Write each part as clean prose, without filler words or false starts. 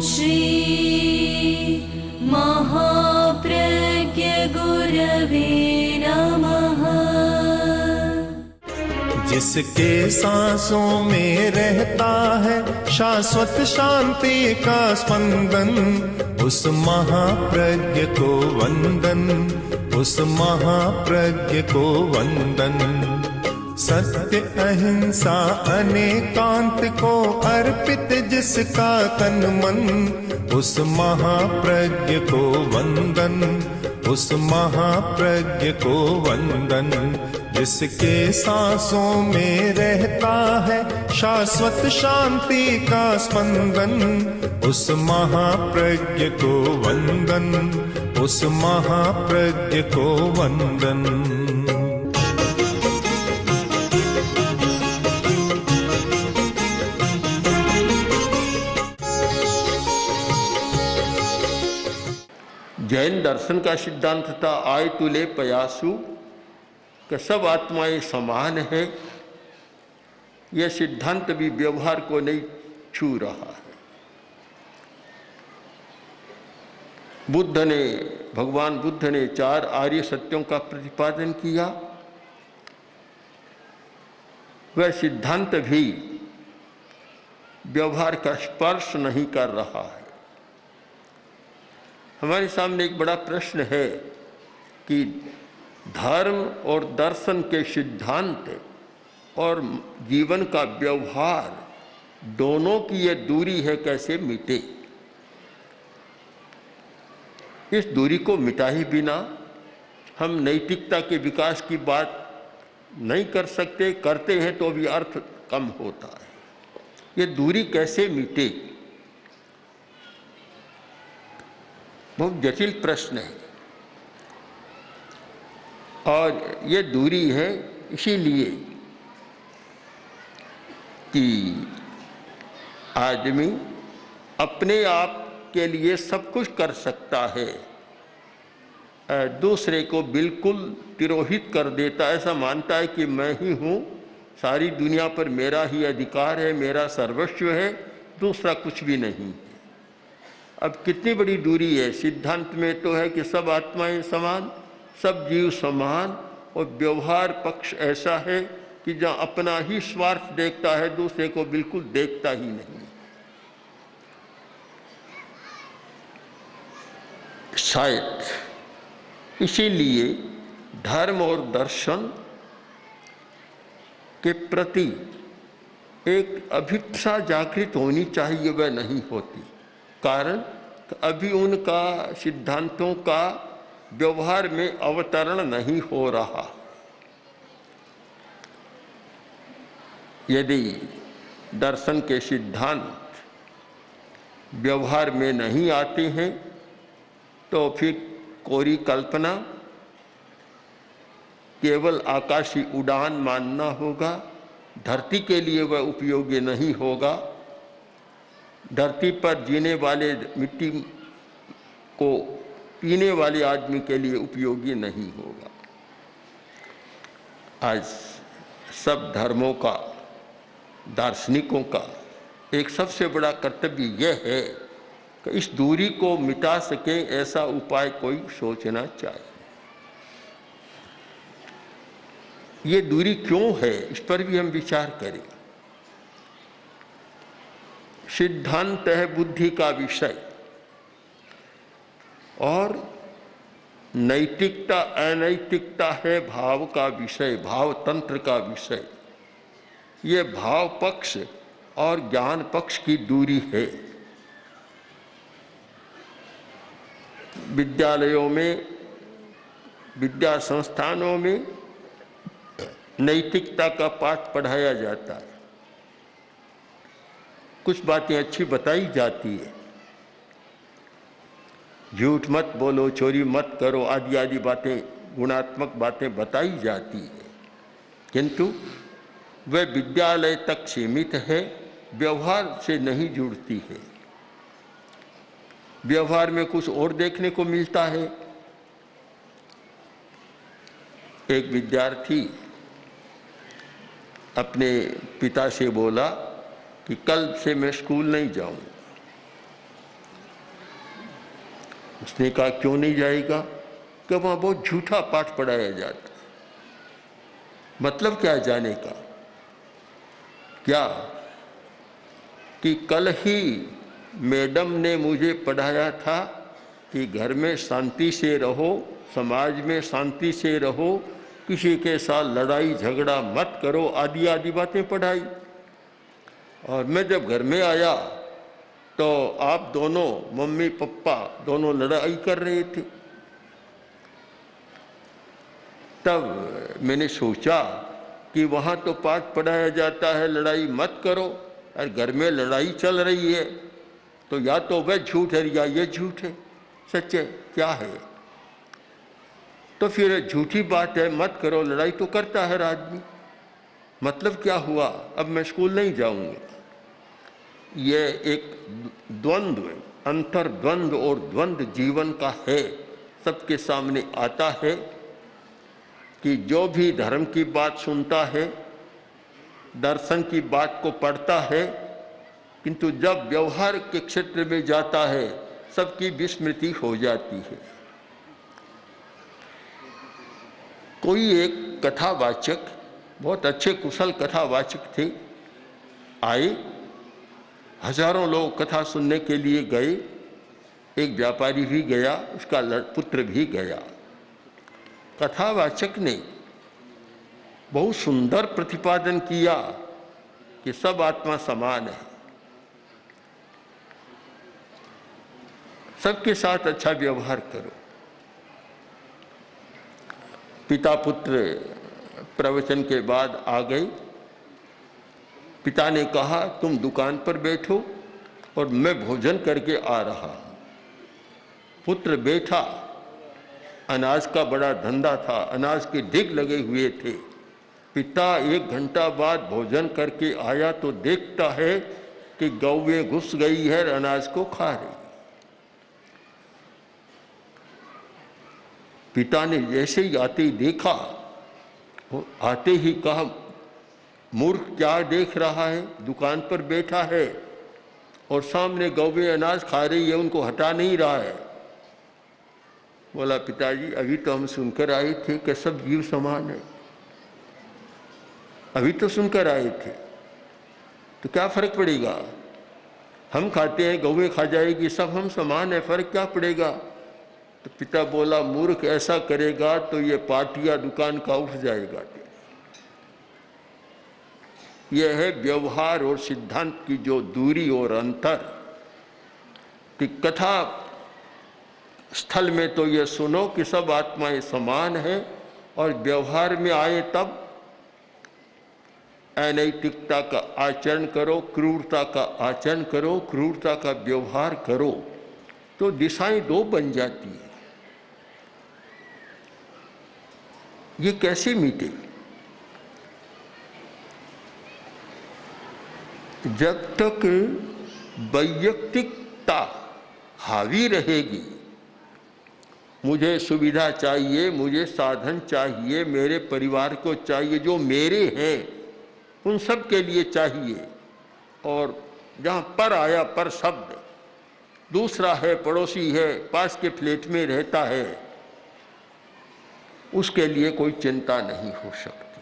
श्री महाप्रज्ञ गुरवे नमः। जिसके सांसों में रहता है शाश्वत शांति का स्पंदन, उस महाप्रज्ञ को वंदन, उस महाप्रज्ञ को वंदन। सत्य अहिंसा अनेकांत को अर्पित जिसका तन मन, उस महाप्रज्ञ को वंदन, उस महाप्रज्ञ को वंदन। जिसके सांसों में रहता है शाश्वत शांति का स्पंदन, उस महाप्रज्ञ को वंदन, उस महाप्रज्ञ को वंदन। जैन दर्शन का सिद्धांत था आय तुले पयासु कि सब आत्माएं समान है। यह सिद्धांत भी व्यवहार को नहीं छू रहा है। भगवान बुद्ध ने 4 आर्य सत्यों का प्रतिपादन किया। वह सिद्धांत भी व्यवहार का स्पर्श नहीं कर रहा है। हमारे सामने एक बड़ा प्रश्न है कि धर्म और दर्शन के सिद्धांत और जीवन का व्यवहार दोनों की ये दूरी है, कैसे मिटे। इस दूरी को मिटा ही बिना हम नैतिकता के विकास की बात नहीं कर सकते। करते हैं तो भी अर्थ कम होता है। ये दूरी कैसे मिटे, बहुत जटिल प्रश्न है। और ये दूरी है इसीलिए कि आदमी अपने आप के लिए सब कुछ कर सकता है, दूसरे को बिल्कुल तिरोहित कर देता, ऐसा मानता है कि मैं ही हूँ, सारी दुनिया पर मेरा ही अधिकार है, मेरा सर्वस्व है, दूसरा कुछ भी नहीं। अब कितनी बड़ी दूरी है। सिद्धांत में तो है कि सब आत्माएं समान, सब जीव समान, और व्यवहार पक्ष ऐसा है कि जहाँ अपना ही स्वार्थ देखता है, दूसरे को बिल्कुल देखता ही नहीं। शायद इसीलिए धर्म और दर्शन के प्रति एक अभिप्सा जागृत होनी चाहिए, वह नहीं होती। कारण अभी उनका सिद्धांतों का व्यवहार में अवतरण नहीं हो रहा। यदि दर्शन के सिद्धांत व्यवहार में नहीं आते हैं तो फिर कोरी कल्पना, केवल आकाशी उड़ान मानना होगा। धरती के लिए वह उपयोगी नहीं होगा। धरती पर जीने वाले, मिट्टी को पीने वाले आदमी के लिए उपयोगी नहीं होगा। आज सब धर्मों का, दार्शनिकों का एक सबसे बड़ा कर्तव्य यह है कि इस दूरी को मिटा सके ऐसा उपाय कोई सोचना चाहिए। ये दूरी क्यों है, इस पर भी हम विचार करें। सिद्धांत है बुद्धि का विषय और नैतिकता अनैतिकता है भाव का विषय, भाव तंत्र का विषय। ये भाव पक्ष और ज्ञान पक्ष की दूरी है। विद्यालयों में, विद्या संस्थानों में नैतिकता का पाठ पढ़ाया जाता है। कुछ बातें अच्छी बताई जाती है, झूठ मत बोलो, चोरी मत करो, आदि आदि बातें, गुणात्मक बातें बताई जाती है, किंतु वह विद्यालय तक सीमित है, व्यवहार से नहीं जुड़ती है। व्यवहार में कुछ और देखने को मिलता है। एक विद्यार्थी अपने पिता से बोला कि कल से मैं स्कूल नहीं जाऊंगा। उसने कहा क्यों नहीं जाएगा? कि वहाँ बहुत झूठा पाठ पढ़ाया जाता। मतलब क्या जाने का? क्या कि कल ही मैडम ने मुझे पढ़ाया था कि घर में शांति से रहो, समाज में शांति से रहो, किसी के साथ लड़ाई झगड़ा मत करो, आदि आदि बातें पढ़ाई। और मैं जब घर में आया तो आप दोनों, मम्मी पापा दोनों लड़ाई कर रहे थे। तब मैंने सोचा कि वहाँ तो पाठ पढ़ाया जाता है लड़ाई मत करो, और घर में लड़ाई चल रही है, तो या तो वह झूठ है या ये झूठ है, सच है, क्या है? तो फिर झूठी बात है, मत करो, लड़ाई तो करता है आदमी। मतलब क्या हुआ? अब मैं स्कूल नहीं जाऊंगा। ये एक द्वंद्व, अंतर्द्वंद्व और द्वंद्व जीवन का है, सबके सामने आता है कि जो भी धर्म की बात सुनता है, दर्शन की बात को पढ़ता है, किंतु जब व्यवहार के क्षेत्र में जाता है सबकी विस्मृति हो जाती है। कोई एक कथावाचक, बहुत अच्छे कुशल कथावाचक थे, आए, हजारों लोग कथा सुनने के लिए गए, एक व्यापारी भी गया, उसका पुत्र भी गया। कथावाचक ने बहुत सुंदर प्रतिपादन किया कि सब आत्मा समान है, सबके साथ अच्छा व्यवहार करो। पिता पुत्र प्रवचन के बाद आ गए। पिता ने कहा तुम दुकान पर बैठो और मैं भोजन करके आ रहा हूं। पुत्र बैठा, अनाज का बड़ा धंधा था, अनाज के ढिग लगे हुए थे। पिता 1 घंटा बाद भोजन करके आया तो देखता है कि गौएं घुस गई है, अनाज को खा रही। पिता ने जैसे ही आते ही देखा, आते ही कहा मूर्ख क्या देख रहा है, दुकान पर बैठा है और सामने गौएं अनाज खा रही है, उनको हटा नहीं रहा है। बोला पिताजी अभी तो हम सुनकर आए थे कि सब जीव समान है, अभी तो सुनकर आए थे, तो क्या फर्क पड़ेगा? हम खाते हैं, गौएं खा जाएगी, सब हम समान है, फर्क क्या पड़ेगा? तो पिता बोला मूर्ख ऐसा करेगा तो ये पाटिया दुकान का उठ जाएगा। यह है व्यवहार और सिद्धांत की जो दूरी और अंतर, कि कथा स्थल में तो ये सुनो कि सब आत्माएं समान है, और व्यवहार में आए तब अनैतिकता का आचरण करो, क्रूरता का आचरण करो, क्रूरता का व्यवहार करो, तो दिशाएं 2 बन जाती है। ये कैसे मिटे? जब तक वैयक्तिकता हावी रहेगी, मुझे सुविधा चाहिए, मुझे साधन चाहिए, मेरे परिवार को चाहिए, जो मेरे हैं उन सब के लिए चाहिए, और जहाँ पर आया पर शब्द, दूसरा है, पड़ोसी है, पास के फ्लैट में रहता है, उसके लिए कोई चिंता नहीं हो सकती।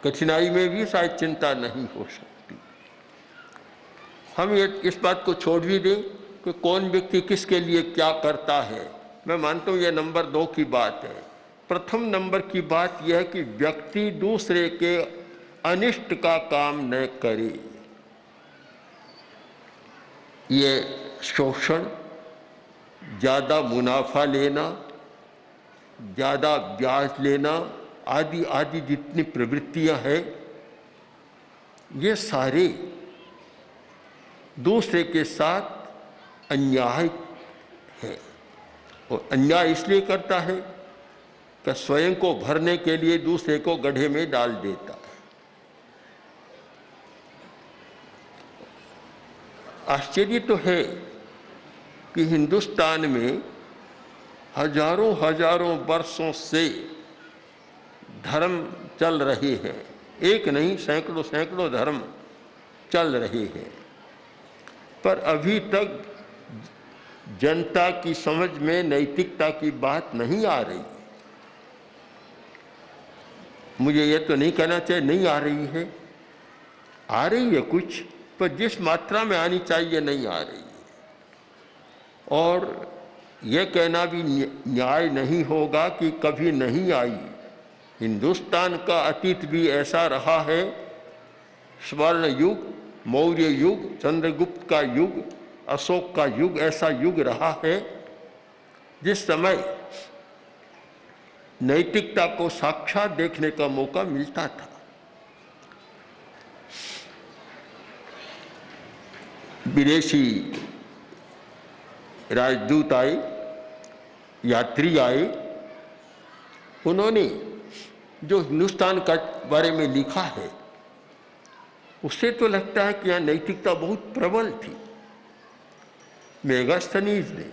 कठिनाई में भी शायद चिंता नहीं हो सकती। हम ये इस बात को छोड़ भी दें कि कौन व्यक्ति किसके लिए क्या करता है। मैं मानता हूँ यह नंबर 2 की बात है। प्रथम नंबर की बात यह है कि व्यक्ति दूसरे के अनिष्ट का काम न करे। ये शोषण, ज़्यादा मुनाफा लेना, ज़्यादा ब्याज लेना, आदि आदि जितनी प्रवृत्तियां हैं, ये सारे दूसरे के साथ अन्याय है। और अन्याय इसलिए करता है कि स्वयं को भरने के लिए दूसरे को गड्ढे में डाल देता है। आश्चर्य तो है कि हिंदुस्तान में हजारों हजारों वर्षों से धर्म चल रहे हैं, एक नहीं सैकड़ों सैकड़ों धर्म चल रहे हैं, पर अभी तक जनता की समझ में नैतिकता की बात नहीं आ रही। मुझे ये तो नहीं कहना चाहिए नहीं आ रही है, आ रही है कुछ, पर जिस मात्रा में आनी चाहिए नहीं आ रही है। और यह कहना भी न्याय नहीं होगा कि कभी नहीं आई। हिंदुस्तान का अतीत भी ऐसा रहा है, स्वर्ण युग, मौर्य युग, चंद्रगुप्त का युग, अशोक का युग, ऐसा युग रहा है जिस समय नैतिकता को साक्षात देखने का मौका मिलता था। विदेशी राजदूत आए, यात्री आए, उन्होंने जो हिंदुस्तान का बारे में लिखा है उससे तो लगता है कि यहाँ नैतिकता बहुत प्रबल थी। मेगास्थनीज ने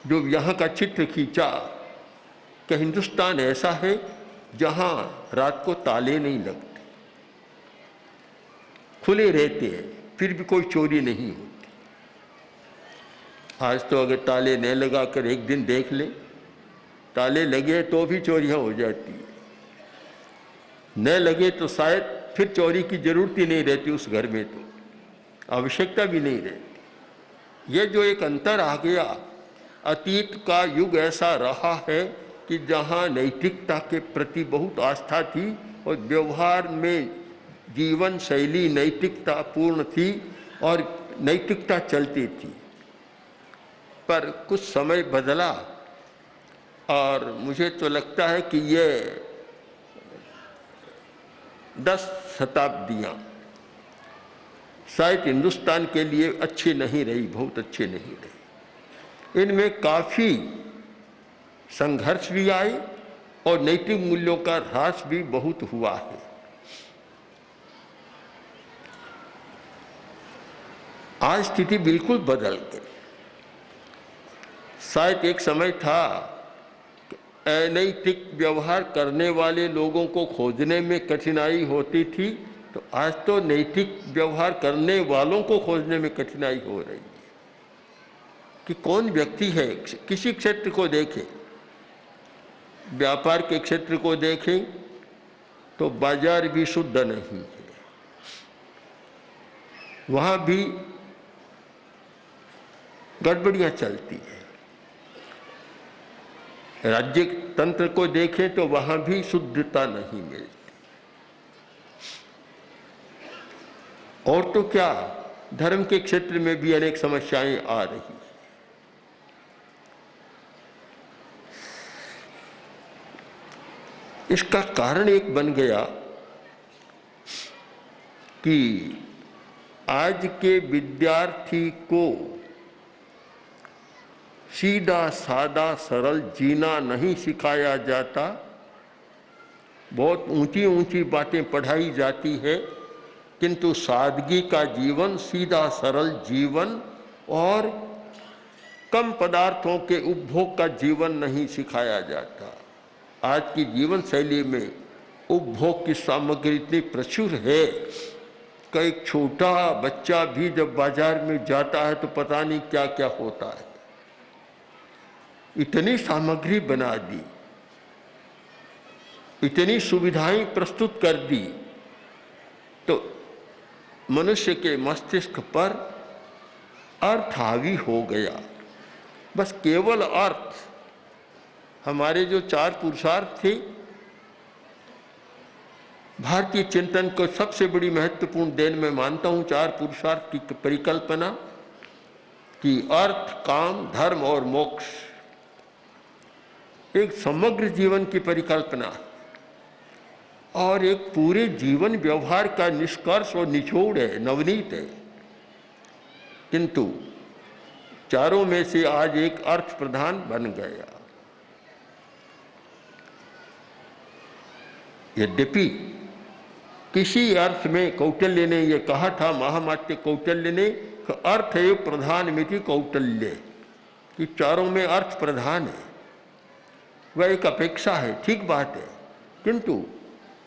जो यहाँ का चित्र खींचा कि हिंदुस्तान ऐसा है जहाँ रात को ताले नहीं लगते, खुले रहते हैं, फिर भी कोई चोरी नहीं होती। आज तो अगर ताले न लगा कर एक दिन देख ले, ताले लगे तो भी चोरियां हो जाती है, न लगे तो शायद फिर चोरी की जरूरत ही नहीं रहती, उस घर में तो आवश्यकता भी नहीं रहती। यह जो एक अंतर आ गया, अतीत का युग ऐसा रहा है कि जहाँ नैतिकता के प्रति बहुत आस्था थी और व्यवहार में जीवन शैली नैतिकता पूर्ण थी और नैतिकता चलती थी। पर कुछ समय बदला और मुझे तो लगता है कि ये 10 शताब्दियाँ शायद हिंदुस्तान के लिए अच्छी नहीं रही, बहुत अच्छी नहीं रही। इनमें काफ़ी संघर्ष भी आए और नैतिक मूल्यों का ह्रास भी बहुत हुआ है। आज स्थिति बिल्कुल बदल गई। शायद एक समय था अनैतिक व्यवहार करने वाले लोगों को खोजने में कठिनाई होती थी, तो आज तो नैतिक व्यवहार करने वालों को खोजने में कठिनाई हो रही है कि कौन व्यक्ति है। किसी क्षेत्र को देखें, व्यापार के क्षेत्र को देखें तो बाजार भी शुद्ध नहीं है, वहाँ भी गड़बड़ियाँ चलती है। राज्य तंत्र को देखें तो वहाँ भी शुद्धता नहीं मिलती। और तो क्या, धर्म के क्षेत्र में भी अनेक समस्याएं आ रही हैं। इसका कारण एक बन गया कि आज के विद्यार्थी को सीधा सादा सरल जीना नहीं सिखाया जाता। बहुत ऊंची ऊंची बातें पढ़ाई जाती है, किंतु सादगी का जीवन, सीधा सरल जीवन और कम पदार्थों के उपभोग का जीवन नहीं सिखाया जाता। आज की जीवन शैली में उपभोग की सामग्री इतनी प्रचुर है कि एक छोटा बच्चा भी जब बाजार में जाता है तो पता नहीं क्या क्या होता है। इतनी सामग्री बना दी, इतनी सुविधाएं प्रस्तुत कर दी, तो मनुष्य के मस्तिष्क पर अर्थ हावी हो गया। बस केवल अर्थ। हमारे जो 4 पुरुषार्थ थे, भारतीय चिंतन को सबसे बड़ी महत्वपूर्ण देन मैं मानता हूँ 4 पुरुषार्थ की परिकल्पना कि अर्थ, काम, धर्म और मोक्ष एक समग्र जीवन की परिकल्पना और एक पूरे जीवन व्यवहार का निष्कर्ष और निचोड़ है, नवनीत है। किंतु चारों में से आज एक अर्थ प्रधान बन गया। यद्यपि किसी अर्थ में कौटिल्य ने यह कहा था, महामात्य कौटिल्य ने, अर्थ एव प्रधान मिति कौटिल्य, कि चारों में अर्थ प्रधान है। वह एक अपेक्षा है, ठीक बात है, किंतु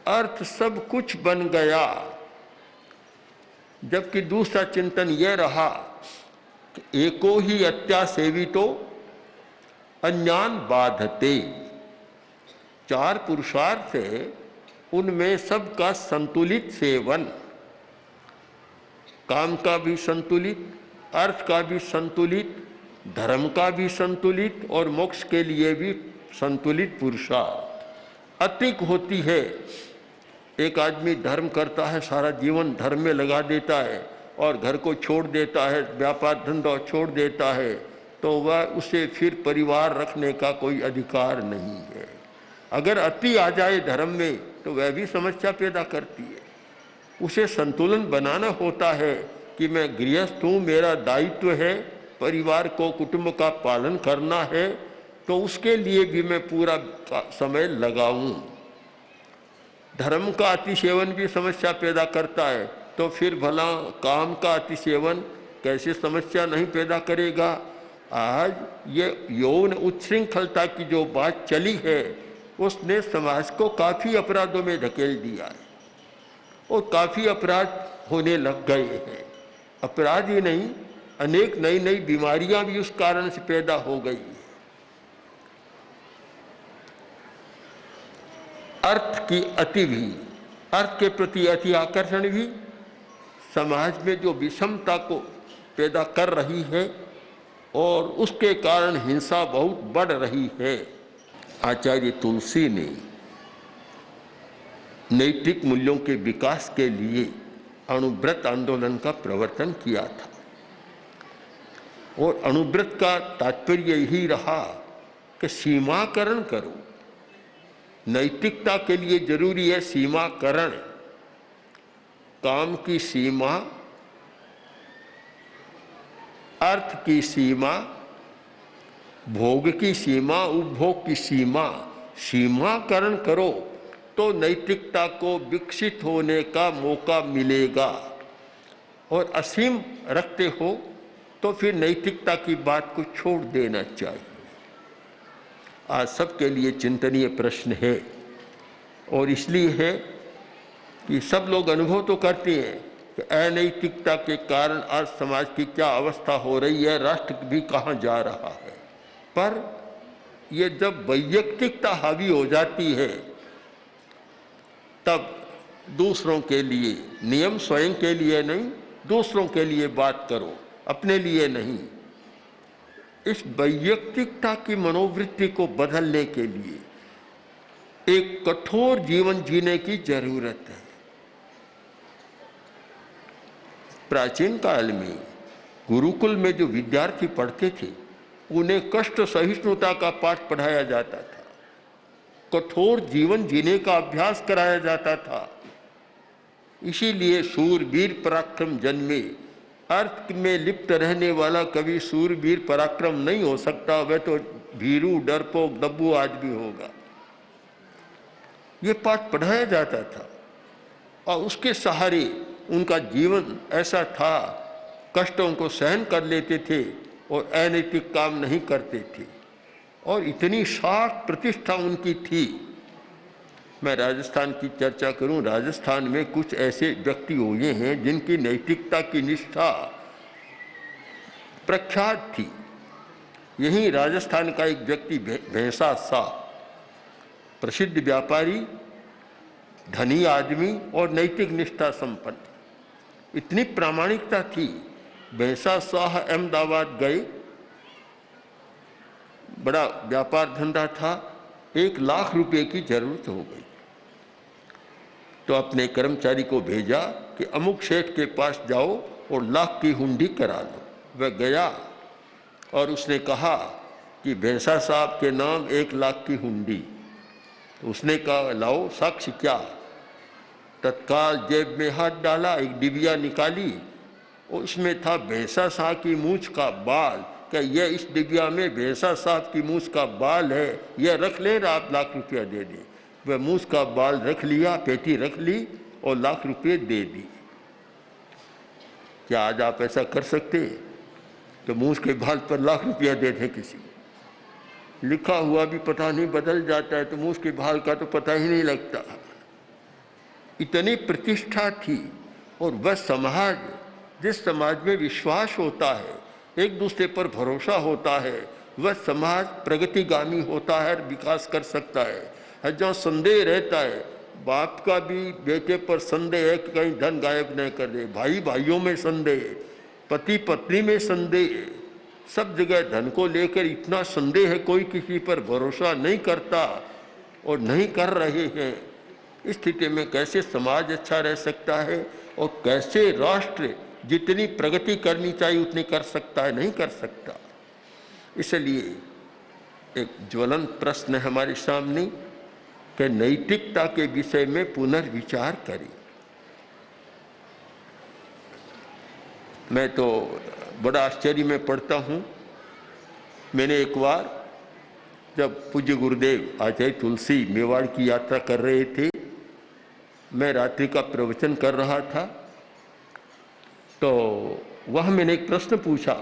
अर्थ सब कुछ बन गया। जबकि दूसरा चिंतन यह रहा कि एको ही अत्यासेवितो अन्यान बाधते। 4 पुरुषार्थ है, उनमें सबका संतुलित सेवन, काम का भी संतुलित, अर्थ का भी संतुलित, धर्म का भी संतुलित और मोक्ष के लिए भी संतुलित पुरुषार्थ। अतिक होती है, एक आदमी धर्म करता है, सारा जीवन धर्म में लगा देता है और घर को छोड़ देता है, व्यापार धंधा छोड़ देता है, तो वह उसे फिर परिवार रखने का कोई अधिकार नहीं है। अगर अति आ जाए धर्म में तो वह भी समस्या पैदा करती है। उसे संतुलन बनाना होता है कि मैं गृहस्थ हूँ, मेरा दायित्व है परिवार को, कुटुंब का पालन करना है, तो उसके लिए भी मैं पूरा समय लगाऊं। धर्म का अतिसेवन भी समस्या पैदा करता है, तो फिर भला काम का अतिसेवन कैसे समस्या नहीं पैदा करेगा। आज ये यौन उच्छृंखलता की जो बात चली है, उसने समाज को काफ़ी अपराधों में धकेल दिया है और काफ़ी अपराध होने लग गए हैं। अपराध ही नहीं, अनेक नई नई बीमारियां भी उस कारण से पैदा हो गई है। अर्थ की अति भी, अर्थ के प्रति अति आकर्षण भी समाज में जो विषमता को पैदा कर रही है और उसके कारण हिंसा बहुत बढ़ रही है। आचार्य तुलसी ने नैतिक मूल्यों के विकास के लिए अणुव्रत आंदोलन का प्रवर्तन किया था और अणुव्रत का तात्पर्य यही रहा कि सीमाकरण करो। नैतिकता के लिए जरूरी है सीमाकरण, काम की सीमा, अर्थ की सीमा, भोग की सीमा, उपभोग की सीमा। सीमाकरण करो तो नैतिकता को विकसित होने का मौका मिलेगा, और असीम रखते हो तो फिर नैतिकता की बात को छोड़ देना चाहिए। आज सबके लिए चिंतनीय प्रश्न है, और इसलिए है कि सब लोग अनुभव तो करते हैं कि अनैतिकता के कारण आज समाज की क्या अवस्था हो रही है, राष्ट्र भी कहाँ जा रहा है। पर ये जब वैयक्तिकता हावी हो जाती है, तब दूसरों के लिए नियम, स्वयं के लिए नहीं, दूसरों के लिए बात करो, अपने लिए नहीं। इस वैयक्तिकता की मनोवृत्ति को बदलने के लिए एक कठोर जीवन जीने की जरूरत है। प्राचीन काल में गुरुकुल में जो विद्यार्थी पढ़ते थे, उन्हें कष्ट सहिष्णुता का पाठ पढ़ाया जाता था, कठोर जीवन जीने का अभ्यास कराया जाता था। इसीलिए शूरवीर पराक्रम जन्मे। अर्थ में लिप्त रहने वाला कभी शूरवीर पराक्रम नहीं हो सकता, वह तो भीरू, डरपोक, दब्बू आदमी होगा। ये पाठ पढ़ाया जाता था और उसके सहारे उनका जीवन ऐसा था, कष्टों को सहन कर लेते थे और अनैतिक काम नहीं करते थे, और इतनी साख प्रतिष्ठा उनकी थी। मैं राजस्थान की चर्चा करूं, राजस्थान में कुछ ऐसे व्यक्ति हुए हैं जिनकी नैतिकता की निष्ठा प्रख्यात थी। यही राजस्थान का एक व्यक्ति भैंसा शाह, प्रसिद्ध व्यापारी, धनी आदमी और नैतिक निष्ठा संपन्न, इतनी प्रामाणिकता थी। भैंसा शाह अहमदाबाद गए, बड़ा व्यापार धंधा था, 1 लाख रुपए की जरूरत हो गई, तो अपने कर्मचारी को भेजा कि अमुक सेठ के पास जाओ और लाख की हुंडी करा लो। वह गया और उसने कहा कि भैंसा साहब के नाम 1 लाख की हुंडी। तो उसने कहा लाओ साक्ष्य क्या। तत्काल जेब में हाथ डाला, एक डिबिया निकाली, और उसमें था भैंसा साहब की मूंछ का बाल। क्या यह इस डिबिया में भैंसा साहब की मूंछ का बाल है, यह रख ले, आप लाख रुपया दे दें। वह मूंछ का बाल रख लिया, पेटी रख ली और लाख रुपये दे दी। क्या आज आप ऐसा कर सकते तो मूंछ के बाल पर लाख रुपया दे दें किसी? लिखा हुआ भी पता नहीं बदल जाता है, तो मूंछ के बाल का तो पता ही नहीं लगता। इतनी प्रतिष्ठा थी। और वह समाज, जिस समाज में विश्वास होता है एक दूसरे पर भरोसा होता है, वह समाज प्रगतिगामी होता है, विकास कर सकता है। जहाँ संदेह रहता है, बाप का भी बेटे पर संदेह है कि कहीं धन गायब नहीं कर दे, भाई भाइयों में संदेह, पति पत्नी में संदेह, सब जगह धन को लेकर इतना संदेह है, कोई किसी पर भरोसा नहीं करता और नहीं कर रहे हैं। इस स्थिति में कैसे समाज अच्छा रह सकता है और कैसे राष्ट्र जितनी प्रगति करनी चाहिए उतनी कर सकता है? नहीं कर सकता। इसलिए एक ज्वलंत प्रश्न है हमारे सामने कि नैतिकता के विषय में पुनर्विचार करें। मैं तो बड़ा आश्चर्य में पढ़ता हूँ। मैंने एक बार जब पूज्य गुरुदेव आचार्य तुलसी मेवाड़ की यात्रा कर रहे थे, मैं रात्रि का प्रवचन कर रहा था, तो वह मैंने एक प्रश्न पूछा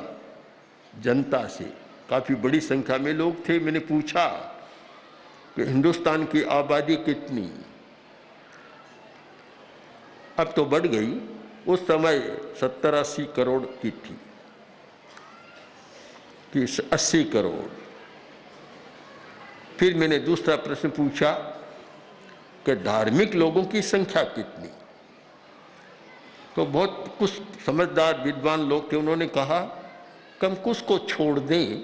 जनता से, काफ़ी बड़ी संख्या में लोग थे। मैंने पूछा कि हिंदुस्तान की आबादी कितनी? अब तो बढ़ गई, उस समय 70-80 करोड़ की थी कि 80 करोड़। फिर मैंने दूसरा प्रश्न पूछा कि धार्मिक लोगों की संख्या कितनी? तो बहुत कुछ समझदार विद्वान लोग थे, उन्होंने कहा कि हम कुछ को छोड़ दें,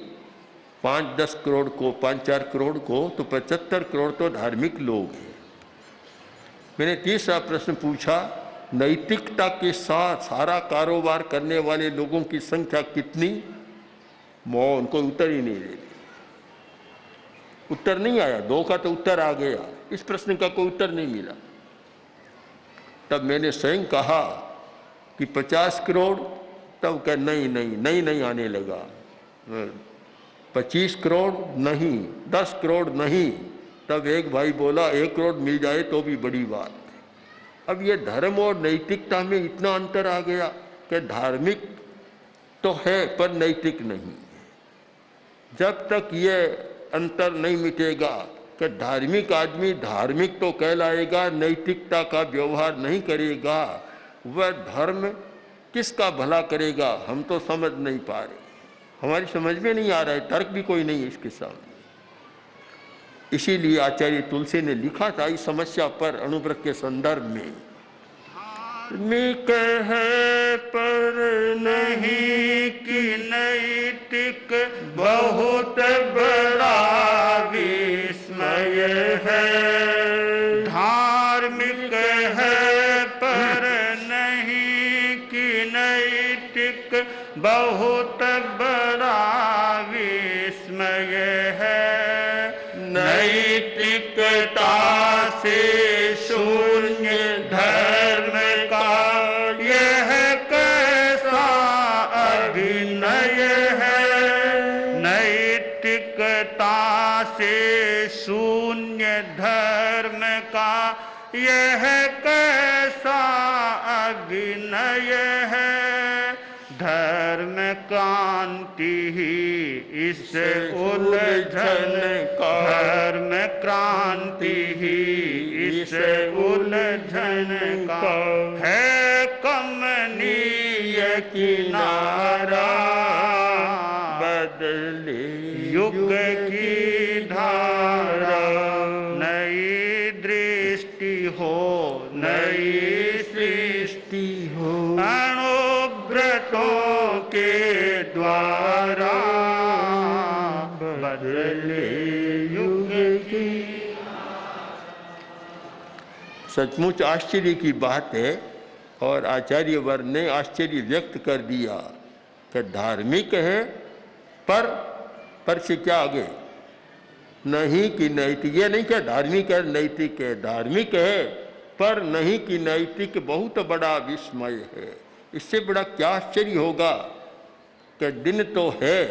5-10 करोड़ को, 5-4 करोड़ को, तो 75 करोड़ तो धार्मिक लोग हैं। मैंने तीसरा प्रश्न पूछा, नैतिकता के साथ सारा कारोबार करने वाले लोगों की संख्या कितनी? मौन, कोई उत्तर ही नहीं दे। उत्तर नहीं आया, 2 का तो उत्तर आ गया, इस प्रश्न का कोई उत्तर नहीं मिला। तब मैंने स्वयं कहा कि 50 करोड़, तब कह नहीं आने लगा। 25 करोड़ नहीं, 10 करोड़ नहीं। तब एक भाई बोला 1 करोड़ मिल जाए तो भी बड़ी बात। अब ये धर्म और नैतिकता में इतना अंतर आ गया कि धार्मिक तो है पर नैतिक नहीं। जब तक ये अंतर नहीं मिटेगा कि धार्मिक आदमी धार्मिक तो कहलाएगा, नैतिकता का व्यवहार नहीं करेगा, वह धर्म किसका भला करेगा? हम तो समझ नहीं पा रहे, हमारी समझ में नहीं आ रहा है, तर्क भी कोई नहीं है इसके सामने। इसीलिए आचार्य तुलसी ने लिखा था इस समस्या पर अणुव्रत के संदर्भ में, धार्मिक है पर नहीं कि नैतिक बहुत बड़ा विस्मय है। धार्मिक है पर नहीं कि नैतिक बहुत बड़ा विस्मय है। नैतिकता से शून्य धर्म का यह कैसा अभिनय है। नैतिकता से शून्य धर्म का यह कैसा अभिनय है। धर्म क्रांति ही इस उलझन का, धर्म क्रांति ही इस उलझन का है कमनीय किनारा। बदले युग की धारा, नई दृष्टि हो, नई सृष्टि हो, अणुव्रतों के द्वारा बदले युग की। सचमुच आश्चर्य की बात है और आचार्य वर्ग ने आश्चर्य व्यक्त कर दिया कि धार्मिक है पर से क्या आगे? नहीं कि नैतिक। ये नहीं क्या धार्मिक है नैतिक है, धार्मिक है पर नहीं कि नैतिक बहुत बड़ा विस्मय है। इससे बड़ा क्या आश्चर्य होगा कि दिन तो है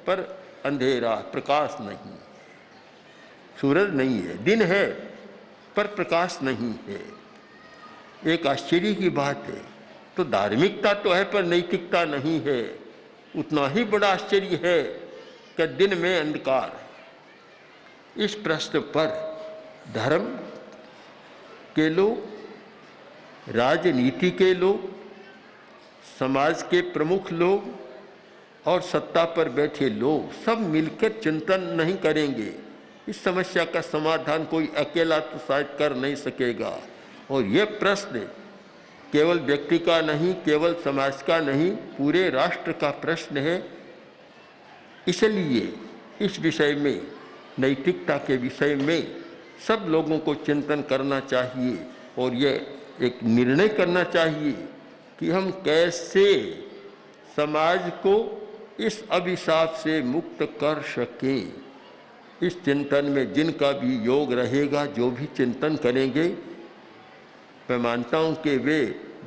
पर अंधेरा, प्रकाश नहीं, सूरज नहीं है, दिन है पर प्रकाश नहीं है। एक आश्चर्य की बात है। तो धार्मिकता तो है पर नैतिकता नहीं है। उतना ही बड़ा आश्चर्य है कि दिन में अंधकार है। इस प्रश्न पर धर्म के लोग, राजनीति के लोग, समाज के प्रमुख लोग और सत्ता पर बैठे लोग सब मिलकर चिंतन नहीं करेंगे, इस समस्या का समाधान कोई अकेला तो शायद कर नहीं सकेगा। और ये प्रश्न केवल व्यक्ति का नहीं, केवल समाज का नहीं, पूरे राष्ट्र का प्रश्न है। इसलिए इस विषय में, नैतिकता के विषय में सब लोगों को चिंतन करना चाहिए और ये एक निर्णय करना चाहिए कि हम कैसे समाज को इस अभिशाप से मुक्त कर सकें। इस चिंतन में जिनका भी योग रहेगा, जो भी चिंतन करेंगे, मैं मानता हूँ कि वे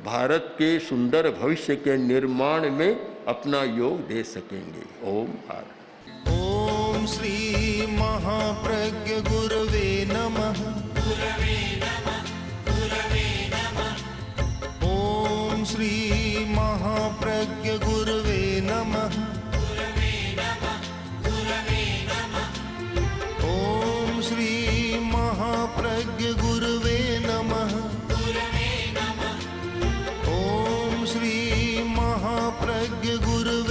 भारत के सुंदर भविष्य के निर्माण में अपना योग दे सकेंगे। ओम भारत। ओम श्री महाप्रज्ञ गुरवे नमः। ओम श्री महाप्रज्ञ गुरवे नमः। ओम श्री महाप्रज्ञ गुरवे नमः। ओम श्री महाप्रज्ञ गुरवे